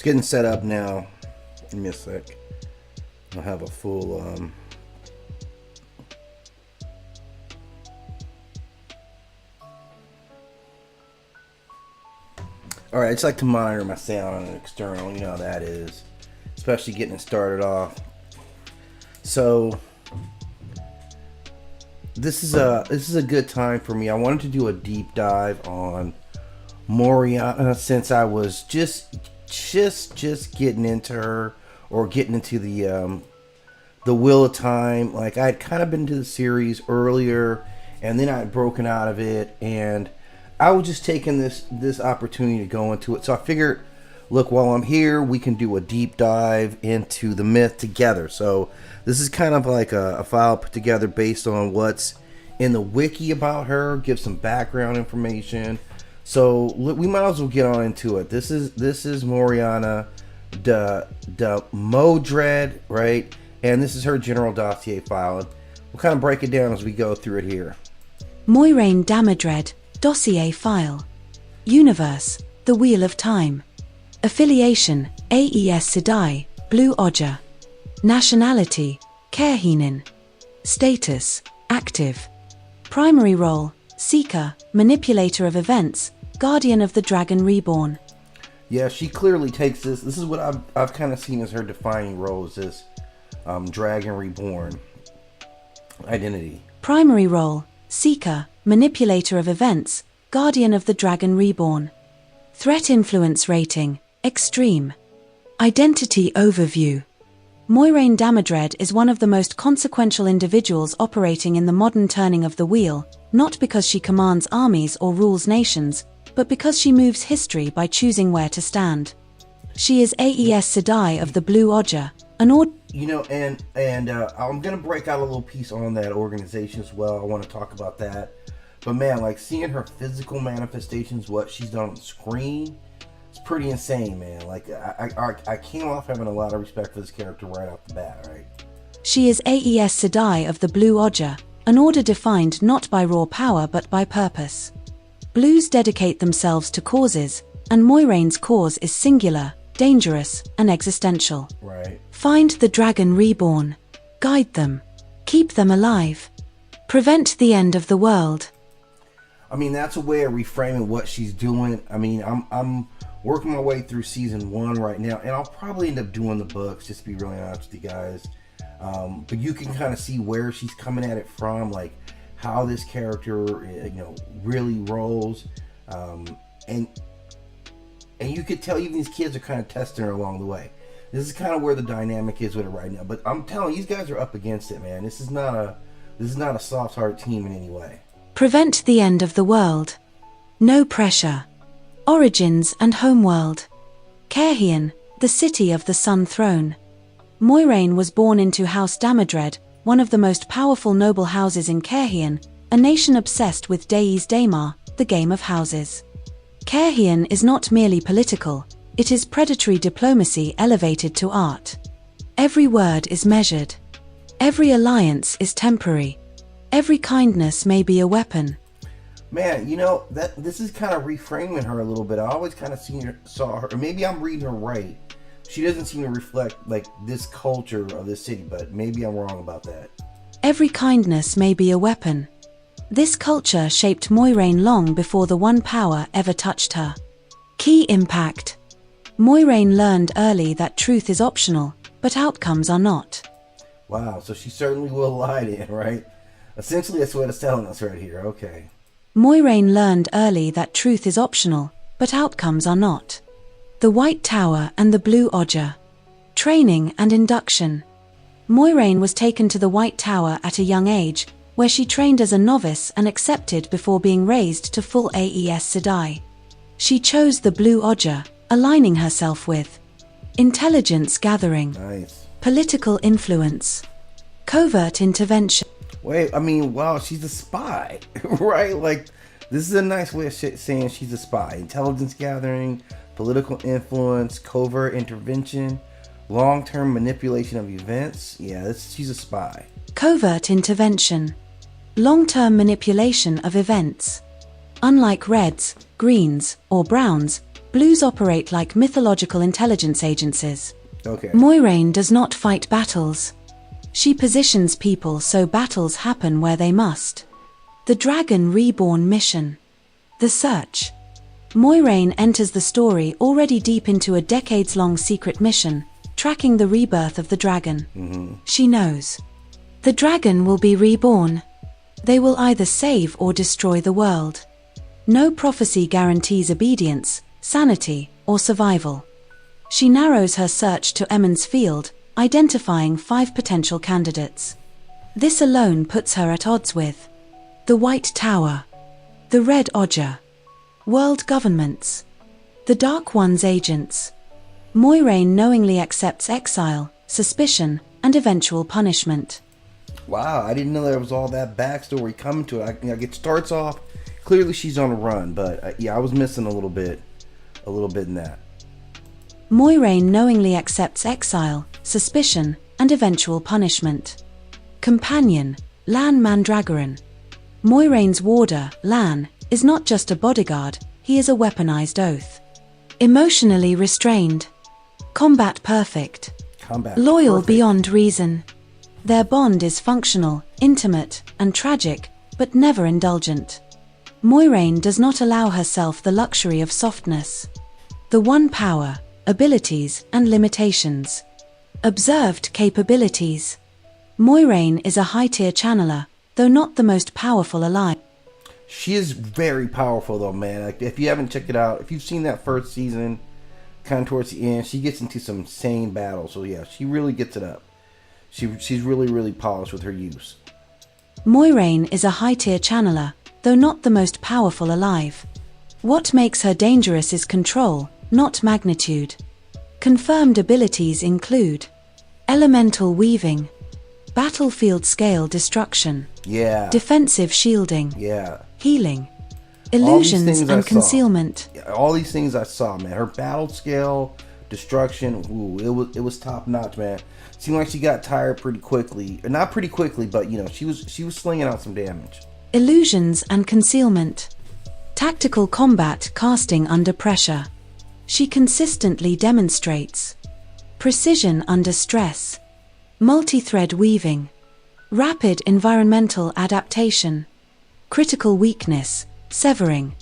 getting set up now. Give me a sec. I'll have a full Alright, I just like to monitor my sound on an external, you know how that is. Especially getting it started off. So this is a good time for me. I wanted to do a deep dive on MOIRAINE since I was just getting into her, or getting into the Wheel of Time. Like, I had kind of been to the series earlier, and then I had broken out of it, and I was just taking this opportunity to go into it. So I figured, look, while I'm here, we can do a deep dive into the myth together. So this is kind of like a file put together based on what's in the wiki about her, give some background information. So we might as well get on into it. This is MOIRAINE DAMODRED, right? And this is her general dossier file. We'll kind of break it down as we go through it here. MOIRAINE DAMODRED dossier file. Universe: The Wheel of Time. Affiliation: AES Sedai, Blue Ojja. Nationality: Kerhinin. Status: Active. Primary role: Seeker, Manipulator of Events, Guardian of the Dragon Reborn. Yeah, she clearly takes this. This is what I've kind of seen as her defining role, is this Dragon Reborn identity. Primary role: Seeker, Manipulator of Events, Guardian of the Dragon Reborn. Threat influence rating: Extreme. Identity overview. MOIRAINE DAMODRED is one of the most consequential individuals operating in the modern turning of the wheel, not because she commands armies or rules nations, but because she moves history by choosing where to stand. She is AES Sedai of the Blue Ojja, an You know, and I'm gonna break out a little piece on that organization as well. I want to talk about that. But man, like, seeing her physical manifestations, what she's done on screen, it's pretty insane, man. Like, I came off having a lot of respect for this character right off the bat, right? She is AES Sedai of the Blue Ojja, an order defined not by raw power but by purpose. Blues dedicate themselves to causes, and MOIRAINE's cause is singular, dangerous, and existential. Right. Find the Dragon Reborn. Guide them. Keep them alive. Prevent the end of the world. I mean, that's a way of reframing what she's doing. I mean, I'm working my way through season 1 right now, and I'll probably end up doing the books, just to be really honest with you guys. But you can kind of see where she's coming at it from, like how this character, really rolls, and you could tell even these kids are kind of testing her along the way. This is kind of where the dynamic is with it right now. But I'm telling you, these guys are up against it, man. This is not a soft heart team in any way. Prevent the end of the world. No pressure. Origins and homeworld. Kerhian, the city of the Sun Throne. MOIRAINE was born into House Damodred, one of the most powerful noble houses in Kerhian, a nation obsessed with Deis Daemar, the game of houses. Kerhian is not merely political, it is predatory diplomacy elevated to art. Every word is measured. Every alliance is temporary. Every kindness may be a weapon. Man, this is kind of reframing her a little bit. I always kind of saw her, or maybe I'm reading her right. She doesn't seem to reflect like this culture of this city, but maybe I'm wrong about that. Every kindness may be a weapon. This culture shaped MOIRAINE long before the One Power ever touched her. Key impact. MOIRAINE learned early that truth is optional, but outcomes are not. Wow, so she certainly will lie in, right? Essentially, that's what it's telling us right here. Okay. MOIRAINE learned early that truth is optional, but outcomes are not. The White Tower and the Blue Ojja. Training and induction. MOIRAINE was taken to the White Tower at a young age, where she trained as a novice and accepted before being raised to full AES Sedai. She chose the Blue Ojja, aligning herself with intelligence gathering, Nice. political influence, covert intervention. Wait, I mean, wow, she's a spy, right? Like, this is a nice way of saying she's a spy. Intelligence gathering, political influence, covert intervention, long-term manipulation of events. Yeah, she's a spy. Covert intervention. Long-term manipulation of events. Unlike reds, greens, or browns, Blues operate like mythological intelligence agencies. Okay. MOIRAINE does not fight battles. She positions people so battles happen where they must. The Dragon Reborn mission. The Search. MOIRAINE enters the story already deep into a decades-long secret mission, tracking the rebirth of the dragon. She knows. The dragon will be reborn. They will either save or destroy the world. No prophecy guarantees obedience, sanity, or survival. She narrows her search to Emond's Field, identifying 5 potential candidates. This alone puts her at odds with the White Tower, the Red Odger, world governments, the Dark One's agents. MOIRAINE knowingly accepts exile, suspicion, and eventual punishment. Wow, I didn't know there was all that backstory coming to it. It starts off, clearly she's on a run, but yeah, I was missing a little bit in that. MOIRAINE knowingly accepts exile, suspicion, and eventual punishment. Companion, Lan Mandragoran. MOIRAINE's warder, Lan, is not just a bodyguard, he is a weaponized oath. Emotionally restrained. Combat perfect. Loyal beyond reason. Their bond is functional, intimate, and tragic, but never indulgent. MOIRAINE does not allow herself the luxury of softness. The one power, abilities, and limitations. Observed capabilities. MOIRAINE is a high-tier channeler, though not the most powerful alive. She is very powerful though, man. Like, if you haven't checked it out, if you've seen that first season, kind of towards the end, she gets into some insane battles. So yeah, she really gets it up. She's really, really polished with her use. MOIRAINE is a high-tier channeler, though not the most powerful alive. What makes her dangerous is control, not magnitude. Confirmed abilities include elemental weaving, battlefield scale destruction, defensive shielding, healing, illusions and concealment. All these things I saw, man. Her battle scale, destruction, it was top notch, man. Seemed like she got tired pretty quickly. Not pretty quickly, but you know, she was slinging out some damage. Illusions and concealment. Tactical combat casting under pressure. She consistently demonstrates precision under stress. Multi-thread weaving. Rapid environmental adaptation. Critical weakness, severing.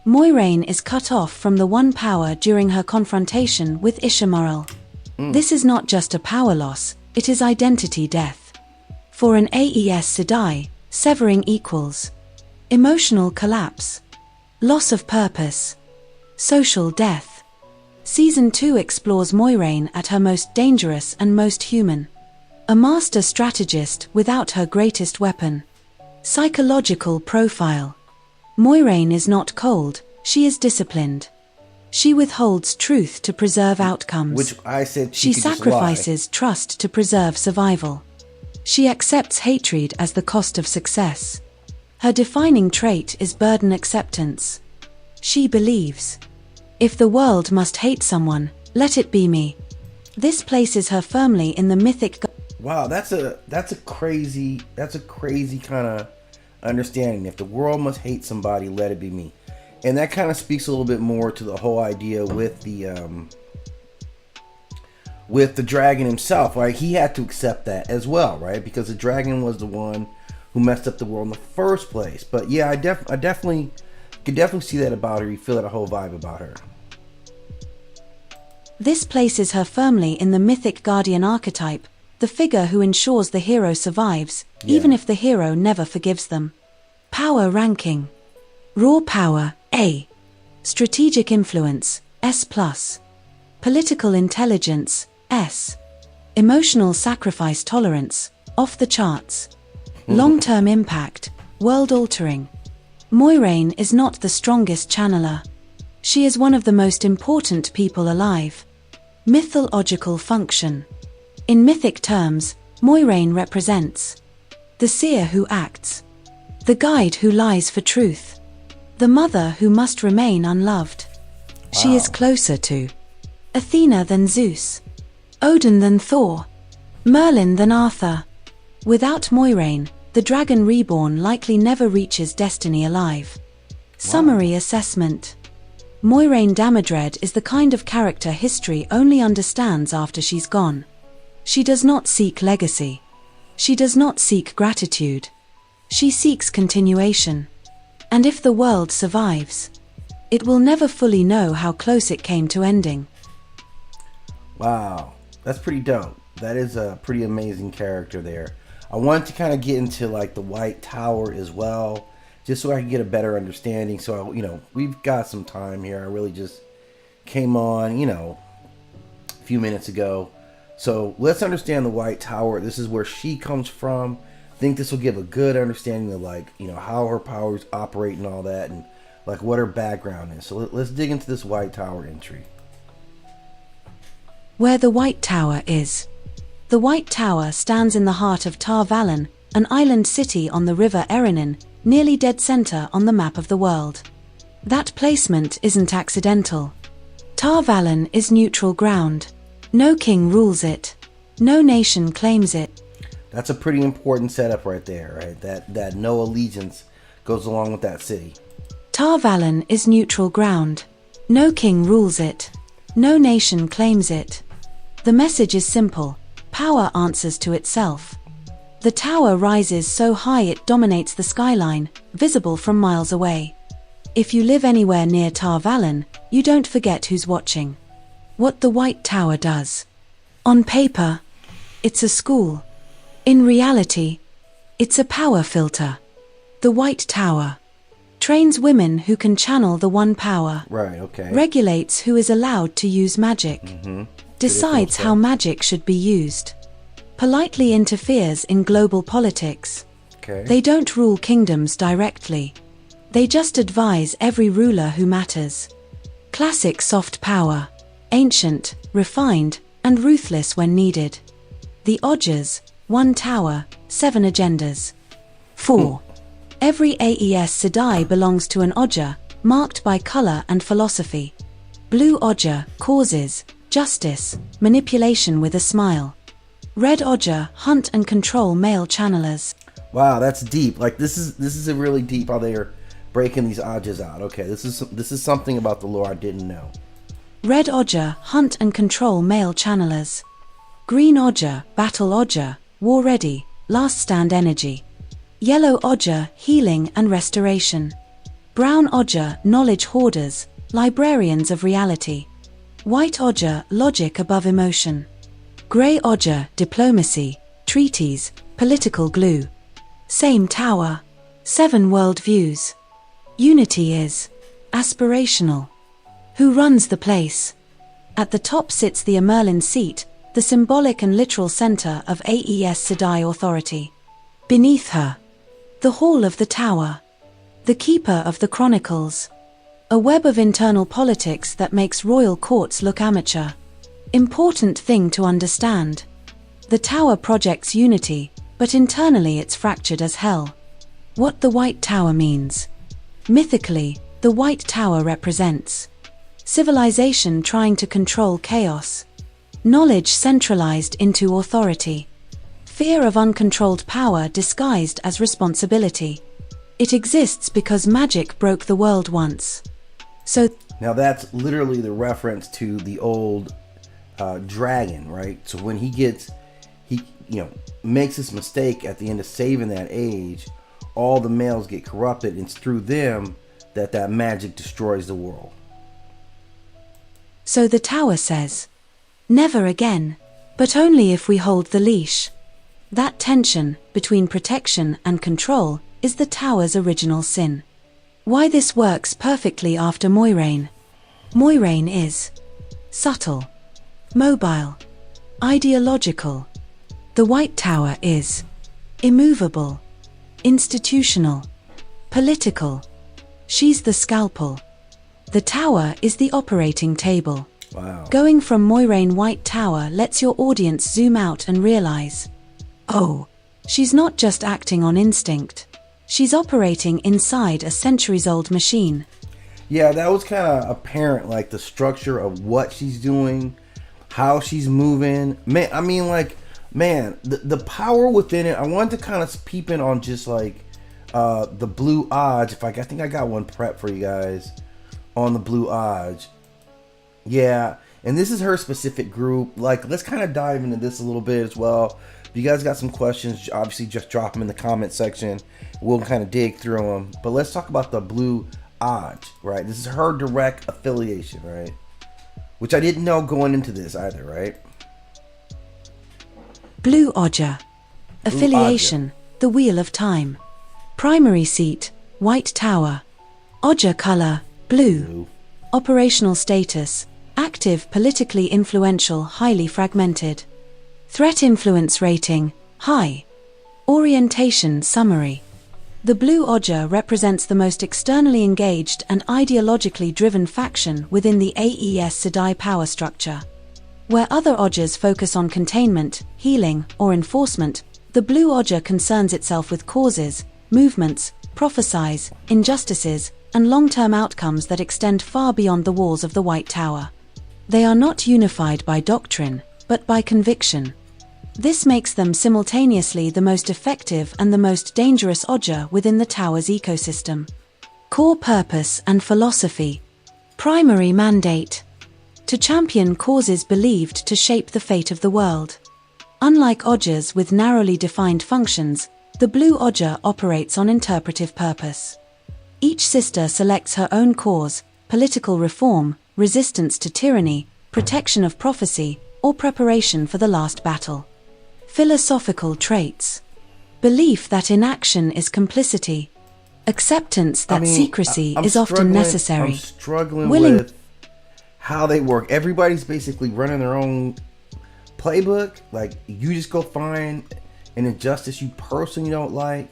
MOIRAINE is cut off from the one power during her confrontation with Ishamaril. This is not just a power loss, it is identity death. For an AES Sedai, severing equals emotional collapse, loss of purpose, social death. Season 2 explores MOIRAINE at her most dangerous and most human. A master strategist without her greatest weapon. Psychological profile. MOIRAINE is not cold, she is disciplined. She withholds truth to preserve outcomes. Which I said she sacrifices trust to preserve survival. She accepts hatred as the cost of success. Her defining trait is burden acceptance. She believes, if the world must hate someone, let it be me. This places her firmly in the mythic. Wow, that's a crazy kind of understanding. If the world must hate somebody, let it be me. And that kind of speaks a little bit more to the whole idea with the dragon himself, right? He had to accept that as well, right? Because the dragon was the one who messed up the world in the first place. But yeah, I definitely could see that about her. You feel that whole vibe about her. This places her firmly in the mythic guardian archetype, the figure who ensures the hero survives, even if the hero never forgives them. Power ranking. Raw power, A. Strategic influence, S+. Political intelligence, S. Emotional sacrifice tolerance, off the charts. Long-term impact, world-altering. MOIRAINE is not the strongest channeler. She is one of the most important people alive. Mythological function. In mythic terms, MOIRAINE represents the seer who acts, the guide who lies for truth, the mother who must remain unloved. She is closer to Athena than Zeus, Odin than Thor, Merlin than Arthur. Without MOIRAINE, the Dragon Reborn likely never reaches destiny alive. Summary assessment. MOIRAINE Damodred is the kind of character history only understands after she's gone. She does not seek legacy. She does not seek gratitude. She seeks continuation. And if the world survives, it will never fully know how close it came to ending. Wow, that's pretty dope. That is a pretty amazing character there. I wanted to kind of get into like the White Tower as well, just so I can get a better understanding. So, we've got some time here. I really just came on, a few minutes ago. So let's understand the White Tower. This is where she comes from. I think this will give a good understanding of how her powers operate and all that, and like what her background is. So let's dig into this White Tower entry. Where the White Tower is. The White Tower stands in the heart of Tar Valon, an island city on the river Erenin, nearly dead center on the map of the world. That placement isn't accidental. Tar Valon is neutral ground. No king rules it. No nation claims it. That's a pretty important setup right there, right? That no allegiance goes along with that city. Tar Valon is neutral ground. No king rules it. No nation claims it. The message is simple. Power answers to itself. The tower rises so high it dominates the skyline, visible from miles away. If you live anywhere near Tar Valon, you don't forget who's watching. What the White Tower does. On paper, it's a school. In reality, it's a power filter. The White Tower trains women who can channel the one power. Right, okay. Regulates who is allowed to use magic. Decides how magic should be used. Politely interferes in global politics. Okay. They don't rule kingdoms directly. They just advise every ruler who matters. Classic soft power. Ancient, refined, and ruthless when needed. The Odgers, one tower, 7 agendas. 4. Every AES Sedai belongs to an Odger, marked by color and philosophy. Blue Odger, causes, justice, manipulation with a smile. Red Odger, hunt and control male channelers. Wow, that's deep. Like this is a really deep how they're breaking these Odgers out. Okay, this is something about the lore I didn't know. Red Odger, hunt and control male channelers. Green Odger, battle Odger, war ready, last stand energy. Yellow Odger, healing and restoration. Brown Odger, knowledge hoarders, librarians of reality. White Odger, logic above emotion. Grey Odger, diplomacy, treaties, political glue. Same tower. 7 world views. Unity is aspirational. Who runs the place? At the top sits the Merlin seat, the symbolic and literal center of AES Sedai authority. Beneath her, the hall of the tower. The keeper of the chronicles. A web of internal politics that makes royal courts look amateur. Important thing to understand. The tower projects unity, but internally it's fractured as hell. What the White Tower means. Mythically, the White Tower represents civilization trying to control chaos. Knowledge centralized into authority. Fear of uncontrolled power disguised as responsibility. It exists because magic broke the world once. So now that's literally the reference to the old dragon, right? So when he makes this mistake at the end of saving that age, all the males get corrupted, and it's through them that magic destroys the world. So the tower says, never again, but only if we hold the leash. That tension between protection and control is the tower's original sin. Why this works perfectly after MOIRAINE. MOIRAINE is subtle, mobile, ideological. The White Tower is immovable, institutional, political. She's the scalpel. The tower is the operating table. Wow. Going from MOIRAINE White Tower lets your audience zoom out and realize, oh, she's not just acting on instinct. She's operating inside a centuries-old machine. Yeah, that was kind of apparent, like the structure of what she's doing, how she's moving. Man, I mean, like, man, the power within it. I wanted to kind of peep in on just like the blue odds. I think I got one prep for you guys. on the Blue Oj. Yeah, and this is her specific group. Like, let's kind of dive into this a little bit as well. If you guys got some questions, obviously just drop them in the comment section. We'll kind of dig through them. But let's talk about the Blue Oj, right? This is her direct affiliation, right? Which I didn't know going into this either, right? Blue Oja. Affiliation, the Wheel of Time. Primary seat, White Tower. Oja color, blue. Operational status, active, politically influential, highly fragmented. Threat influence rating, high. Orientation summary. The Blue Oja represents the most externally engaged and ideologically driven faction within the AES Sedai power structure. Where other Ojas focus on containment, healing, or enforcement, the Blue Oja concerns itself with causes, movements, prophecies, injustices, and long-term outcomes that extend far beyond the walls of the White Tower. They are not unified by doctrine, but by conviction. This makes them simultaneously the most effective and the most dangerous Oja within the Tower's ecosystem. Core purpose and philosophy. Primary mandate. To champion causes believed to shape the fate of the world. Unlike Ojas with narrowly defined functions, the Blue Oja operates on interpretive purpose. Each sister selects her own cause: political reform, resistance to tyranny, protection of prophecy, or preparation for the last battle. Philosophical traits. Belief that inaction is complicity. Acceptance that secrecy is often necessary. I'm struggling with how they work. Everybody's basically running their own playbook. Like, you just go find an injustice you personally don't like,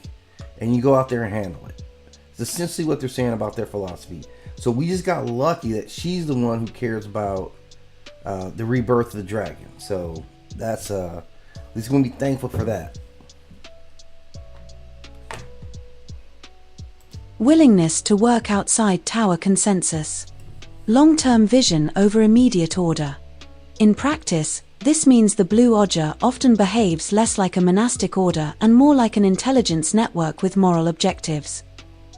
and you go out there and handle it. It's essentially what they're saying about their philosophy. So we just got lucky that she's the one who cares about the rebirth of the dragon. So that's we're going to be thankful for that. Willingness to work outside Tower consensus. Long-term vision over immediate order. In practice, this means the Blue Oja often behaves less like a monastic order and more like an intelligence network with moral objectives.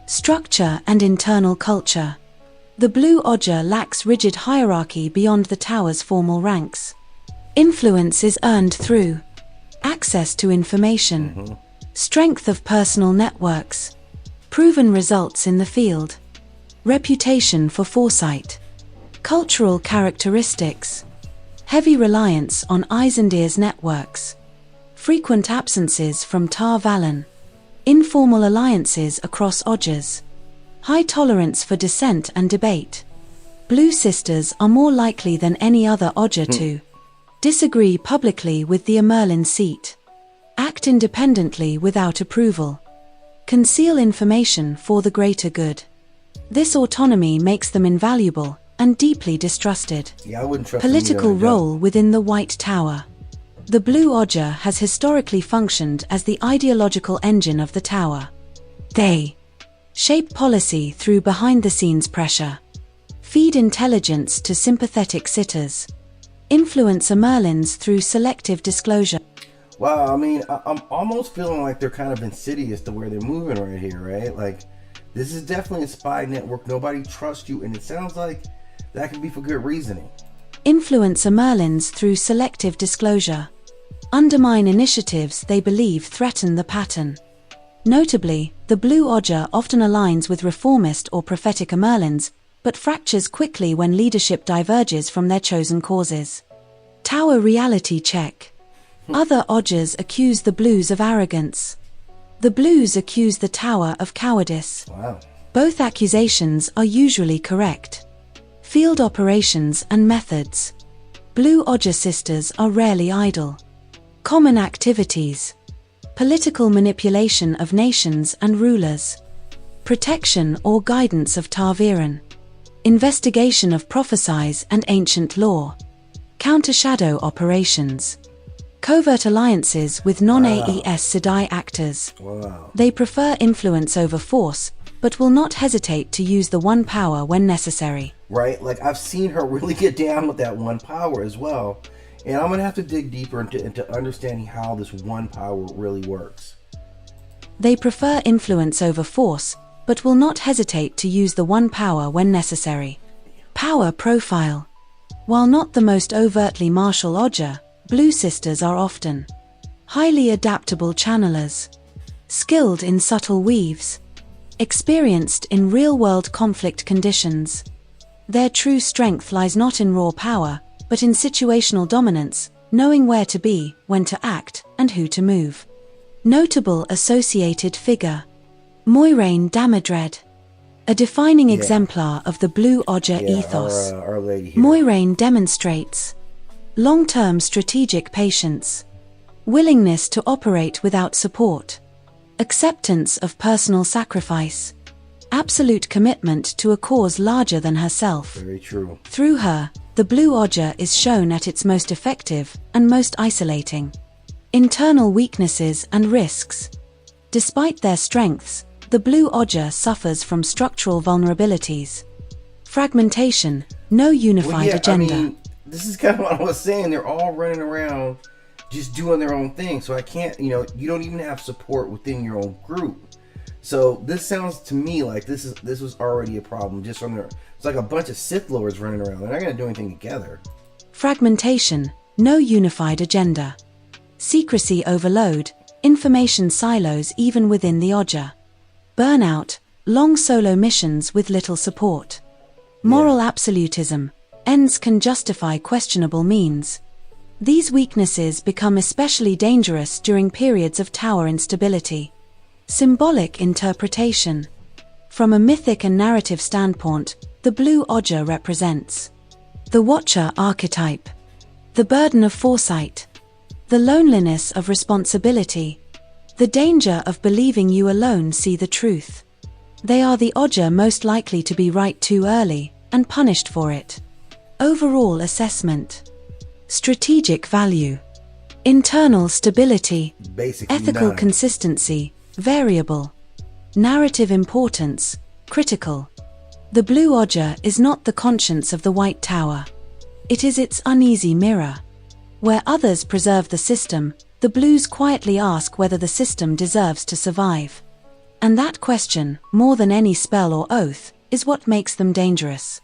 Structure and internal culture. The Blue Oja lacks rigid hierarchy beyond the Tower's formal ranks. Influence is earned through access to information, strength of personal networks, proven results in the field, reputation for foresight, cultural characteristics, heavy reliance on eyes and ears networks, frequent absences from Tar Valon, informal alliances across Ojas, high tolerance for dissent and debate. Blue sisters are more likely than any other Oja to disagree publicly with the Merlin seat, act independently without approval, conceal information for the greater good. This autonomy makes them invaluable and deeply distrusted. Yeah, I wouldn't trust Political role within the White Tower. The Blue Oja has historically functioned as the ideological engine of the Tower. They shape policy through behind-the-scenes pressure, feed intelligence to sympathetic sitters, influence Merlins through selective disclosure. Wow, I mean, I'm almost feeling like they're kind of insidious to where they're moving right here, right? Like, this is definitely a spy network. Nobody trusts you, and it sounds like that can be for good reasoning. Influence Merlins through selective disclosure. Undermine initiatives they believe threaten the pattern. Notably, the Blue Oja often aligns with reformist or prophetic Merlins, but fractures quickly when leadership diverges from their chosen causes. Tower reality check. Other Ojas accuse the Blues of arrogance. The Blues accuse the Tower of cowardice. Wow. Both accusations are usually correct. Field operations and methods. Blue Oja sisters are rarely idle. Common activities. Political manipulation of nations and rulers. Protection or guidance of Tar Valon. Investigation of prophecies and ancient lore. Counter-shadow operations. Covert alliances with non-AES Sedai actors. Wow. They prefer influence over force, but will not hesitate to use the one power when necessary. Right? Like, I've seen her really get down with that one power as well. And I'm going to have to dig deeper into understanding how this one power really works. They prefer influence over force, but will not hesitate to use the one power when necessary. Power profile. While not the most overtly martial Oja, Blue Sisters are often highly adaptable channelers, skilled in subtle weaves, experienced in real-world conflict conditions. Their true strength lies not in raw power, but in situational dominance, knowing where to be, when to act, and who to move. Notable associated figure. MOIRAINE DAMODRED. A defining exemplar of the Blue Oja ethos. Our lady here. MOIRAINE demonstrates long-term strategic patience, willingness to operate without support, acceptance of personal sacrifice, absolute commitment to a cause larger than herself. Very true. Through her, the Blue Oja is shown at its most effective and most isolating. Internal weaknesses and risks. Despite their strengths, the Blue Oja suffers from structural vulnerabilities. Fragmentation, no unified agenda. I mean, this is kind of what I was saying. They're all running around just doing their own thing. So I can't, you don't even have support within your own group. So this sounds to me like this was already a problem just from there. It's like a bunch of Sith Lords running around. They're not going to do anything together. Fragmentation, no unified agenda. Secrecy overload, information silos even within the Oja. Burnout, long solo missions with little support. Moral absolutism, ends can justify questionable means. These weaknesses become especially dangerous during periods of tower instability. Symbolic interpretation. From a mythic and narrative standpoint, the Blue Oja represents the Watcher archetype, the burden of foresight, the loneliness of responsibility, the danger of believing you alone see the truth. They are the Oja most likely to be right too early, and punished for it. Overall assessment. Strategic value. Internal stability. Basically ethical none. Consistency, variable. Narrative importance, critical. The Blue Oja is not the conscience of the White Tower. It is its uneasy mirror. Where others preserve the system, the Blues quietly ask whether the system deserves to survive. And that question, more than any spell or oath, is what makes them dangerous.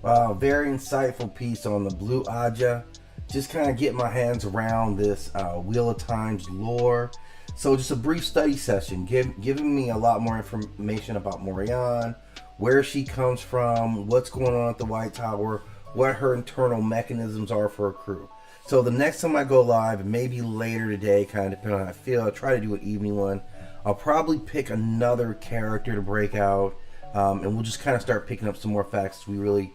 Wow, very insightful piece on the Blue Oja. Just kind of get my hands around this Wheel of Time's lore. So just a brief study session, giving me a lot more information about MOIRAINE, where she comes from, what's going on at the White Tower, what her internal mechanisms are for her crew. So the next time I go live, and maybe later today, kind of depending on how I feel, I'll try to do an evening one. I'll probably pick another character to break out, and we'll just kind of start picking up some more facts as we really,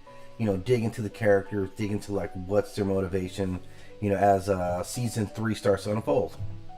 dig into the characters, dig into like what's their motivation, as season 3 starts to unfold.